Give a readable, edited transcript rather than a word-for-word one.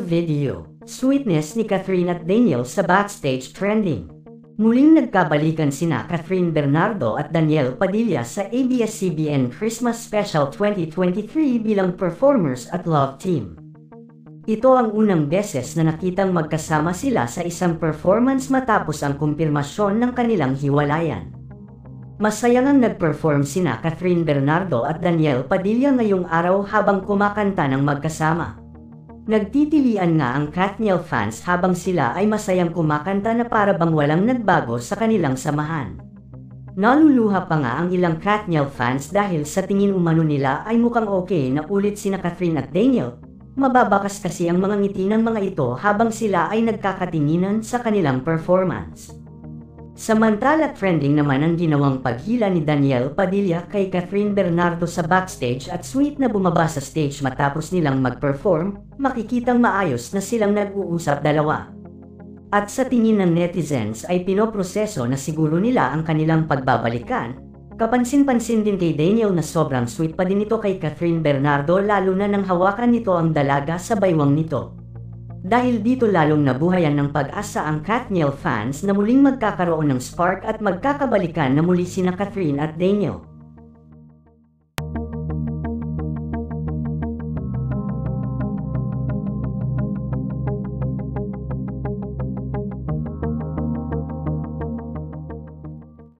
video, sweetness ni Catherine at Daniel sa backstage trending. Muling nagkabalikan sina Catherine Bernardo at Daniel Padilla sa ABS-CBN Christmas Special 2023 bilang performers at love team. Ito ang unang beses na nakitang magkasama sila sa isang performance matapos ang kumpirmasyon ng kanilang hiwalayan. Masayang nag-perform sina Catherine Bernardo at Daniel Padilla ngayong araw habang kumakanta ng magkasama. Nagtitilian nga ang Katniel fans habang sila ay masayang kumakanta na para bang walang nagbago sa kanilang samahan. Naluluha pa nga ang ilang Katniel fans dahil sa tingin umano nila ay mukhang okay na ulit sina Catherine at Daniel. Mababakas kasi ang mga ngiti ng mga ito habang sila ay nagkakatinginan sa kanilang performance. Samantala trending naman ang ginawang paghila ni Daniel Padilla kay Catherine Bernardo sa backstage at sweet na bumaba sa stage matapos nilang mag-perform, makikitang maayos na silang nag-uusap dalawa. At sa tingin ng netizens ay pinoproseso na siguro nila ang kanilang pagbabalikan. Kapansin-pansin din kay Daniel na sobrang sweet pa din ito kay Catherine Bernardo lalo na nang hawakan nito ang dalaga sa baywang nito. Dahil dito lalong nabuhayan ng pag-asa ang Katniel fans na muling magkakaroon ng spark at magkakabalikan na muli sina Catherine at Daniel.